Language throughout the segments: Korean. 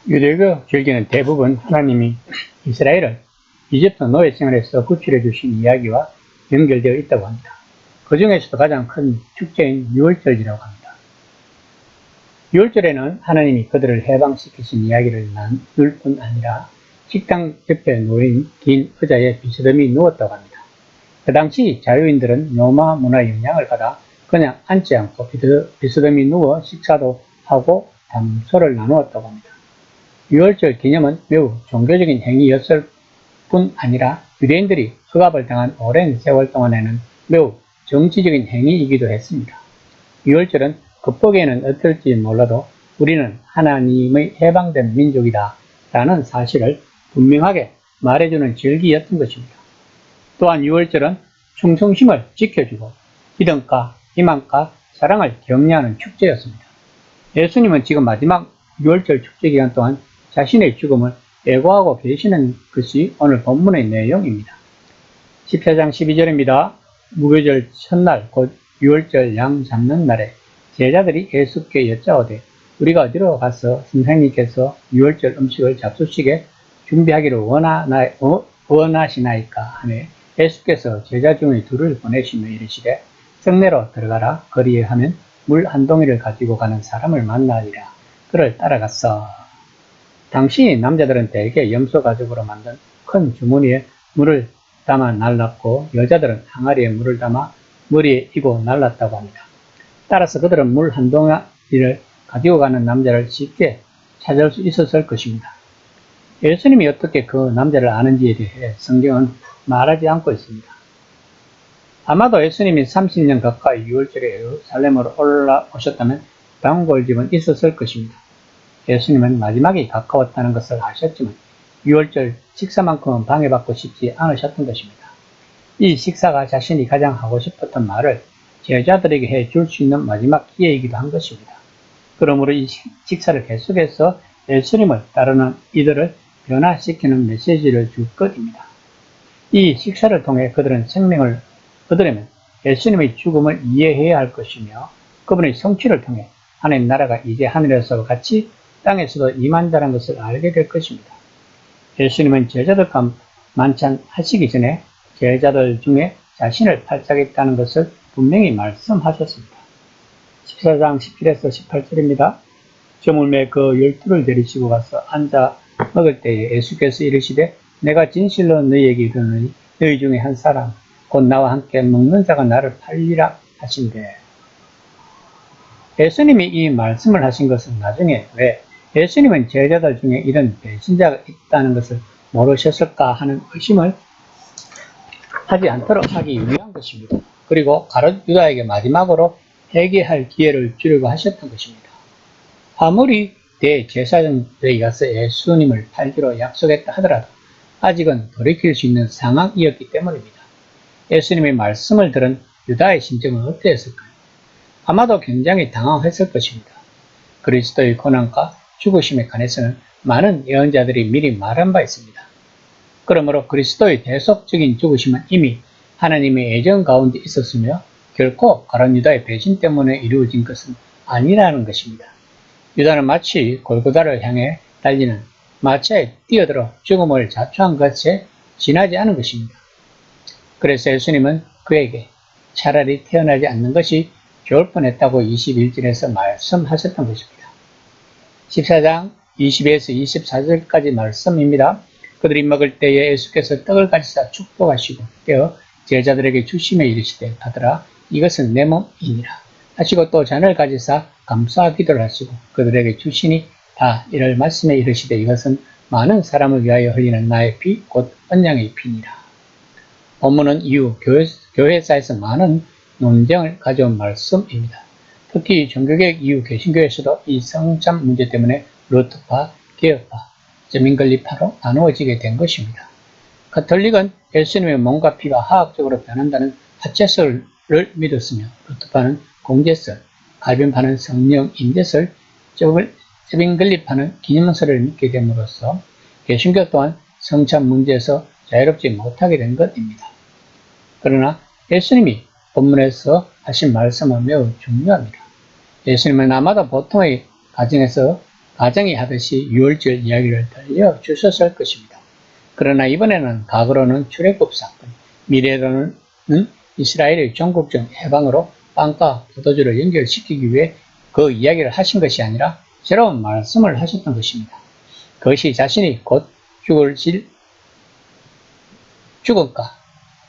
유대교 절기는 대부분 하나님이 이스라엘을 이집트 노예 생활에서 구출해 주신 이야기와 연결되어 있다고 합니다. 그 중에서도 가장 큰 축제인 유월절이라고 합니다. 유월절에는 하나님이 그들을 해방시키신 이야기를 나눌 뿐 아니라 식당 옆에 놓인 긴 의자에 비스듬히 누웠다고 합니다. 그 당시 자유인들은 로마 문화의 영향을 받아 그냥 앉지 않고 비스듬히 누워 식사도 하고 담소를 나누었다고 합니다. 유월절 기념은 매우 종교적인 행위였을 뿐 아니라 유대인들이 억압을 당한 오랜 세월 동안에는 매우 정치적인 행위이기도 했습니다. 유월절은 겉보기에는 어떨지 몰라도 우리는 하나님의 해방된 민족이다 라는 사실을 분명하게 말해주는 절기였던 것입니다. 또한 유월절은 충성심을 지켜주고 믿음과 희망과 사랑을 격려하는 축제였습니다. 예수님은 지금 마지막 유월절 축제 기간 동안 자신의 죽음을 예고하고 계시는 것이 오늘 본문의 내용입니다. 14장 12절입니다. 무교절 첫날 곧 유월절 양 잡는 날에 제자들이 예수께 여짜오되 우리가 어디로 가서 선생님께서 유월절 음식을 잡수시게 준비하기를 원하시나이까 하매 예수께서 제자 중에 둘을 보내시며 이르시되 성내로 들어가라. 거리에 하면 물 한 동이를 가지고 가는 사람을 만나리라. 그를 따라갔어. 당시 남자들은 대개 염소 가죽으로 만든 큰 주머니에 물을 담아 날랐고 여자들은 항아리에 물을 담아 머리에 이고 날랐다고 합니다. 따라서 그들은 물 한 동이를 가지고 가는 남자를 쉽게 찾을 수 있었을 것입니다. 예수님이 어떻게 그 남자를 아는지에 대해 성경은 말하지 않고 있습니다. 아마도 예수님이 30년 가까이 유월절에 예루살렘으로 올라오셨다면 단골집은 있었을 것입니다. 예수님은 마지막이 가까웠다는 것을 아셨지만 유월절 식사만큼은 방해받고 싶지 않으셨던 것입니다. 이 식사가 자신이 가장 하고 싶었던 말을 제자들에게 해줄 수 있는 마지막 기회이기도 한 것입니다. 그러므로 이 식사를 계속해서 예수님을 따르는 이들을 변화시키는 메시지를 줄 것입니다. 이 식사를 통해 그들은 생명을 얻으려면 예수님의 죽음을 이해해야 할 것이며 그분의 성취를 통해 하나님 나라가 이제 하늘에서 같이 땅에서도 임한다는 것을 알게 될 것입니다. 예수님은 제자들과 만찬하시기 전에 제자들 중에 자신을 팔자겠다는 것을 분명히 말씀하셨습니다. 14장 17에서 18절입니다. 저물매 그 12를 데리시고 가서 앉아 먹을 때에 예수께서 이르시되 내가 진실로 너희에게 이르노니 너희 중에 한 사람 곧 나와 함께 먹는 자가 나를 팔리라 하신대. 예수님이 이 말씀을 하신 것은 나중에 왜 예수님은 제자들 중에 이런 배신자가 있다는 것을 모르셨을까 하는 의심을 하지 않도록 하기 위한 것입니다. 그리고 가룟 유다에게 마지막으로 회개할 기회를 주려고 하셨던 것입니다. 아무리 대제사장들이 가서 예수님을 팔기로 약속했다 하더라도 아직은 돌이킬 수 있는 상황이었기 때문입니다. 예수님의 말씀을 들은 유다의 심정은 어땠을까요? 아마도 굉장히 당황했을 것입니다. 그리스도의 고난과 죽으심에 관해서는 많은 예언자들이 미리 말한 바 있습니다. 그러므로 그리스도의 대속적인 죽으심은 이미 하나님의 예정 가운데 있었으며 결코 가룟 유다의 배신 때문에 이루어진 것은 아니라는 것입니다. 유다는 마치 골고다를 향해 달리는 마차에 뛰어들어 죽음을 자초한 것에 지나지 않은 것입니다. 그래서 예수님은 그에게 차라리 태어나지 않는 것이 좋을 뻔했다고 21절에서 말씀하셨던 것입니다. 14장 22에서 24절까지 말씀입니다. 그들이 먹을 때에 예수께서 떡을 가지사 축복하시고 떼어 제자들에게 주시며 이르시되 받으라 이것은 내 몸이니라 하시고 또 잔을 가지사 감사 기도를 하시고 그들에게 주시니 다 이를 말씀에 이르시되 이것은 많은 사람을 위하여 흘리는 나의 피 곧 언약의 피니라. 본문은 이후 교회사에서 많은 논쟁을 가져온 말씀입니다. 특히 종교개혁 이후 개신교에서도 이 성참 문제 때문에 루터파, 개혁파, 저민건립파로 나누어지게 된 것입니다. 가톨릭은 예수님의 몸과 피가 화학적으로 변한다는 화채설을 믿었으며 루터파는 공제설, 갈변파는 성령 임재설, 저민건립파는 기념설을 믿게 됨으로써 개신교 또한 성참 문제에서 자유롭지 못하게 된 것입니다. 그러나 예수님이 본문에서 하신 말씀은 매우 중요합니다. 예수님은 아마도 보통의 가정에서 가정이 하듯이 유월절 이야기를 들려주셨을 것입니다. 그러나 이번에는 과거로는 출애굽 사건, 미래로는 이스라엘의 종국적 해방으로 빵과 포도주를 연결시키기 위해 그 이야기를 하신 것이 아니라 새로운 말씀을 하셨던 것입니다. 그것이 자신이 곧 죽음과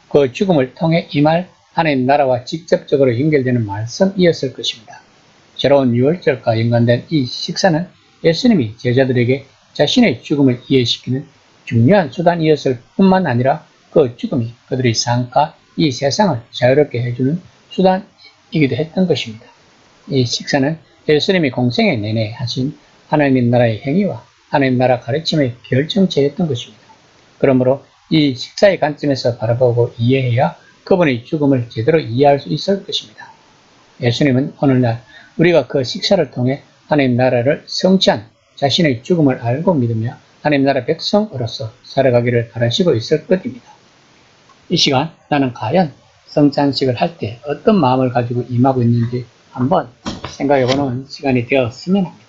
그 죽음을 통해 임할 하나님 나라와 직접적으로 연결되는 말씀이었을 것입니다. 새로운 유월절과 연관된 이 식사는 예수님이 제자들에게 자신의 죽음을 이해시키는 중요한 수단이었을 뿐만 아니라 그 죽음이 그들의 삶과 이 세상을 자유롭게 해주는 수단이기도 했던 것입니다. 이 식사는 예수님이 공생애 내내 하신 하나님 나라의 행위와 하나님 나라 가르침의 결정체였던 것입니다. 그러므로 이 식사의 관점에서 바라보고 이해해야 그분의 죽음을 제대로 이해할 수 있을 것입니다. 예수님은 오늘날 우리가 그 식사를 통해 하나님 나라를 성취한 자신의 죽음을 알고 믿으며 하나님 나라 백성으로서 살아가기를 바라시고 있을 것입니다. 이 시간 나는 과연 성찬식을 할 때 어떤 마음을 가지고 임하고 있는지 한번 생각해보는 시간이 되었으면 합니다.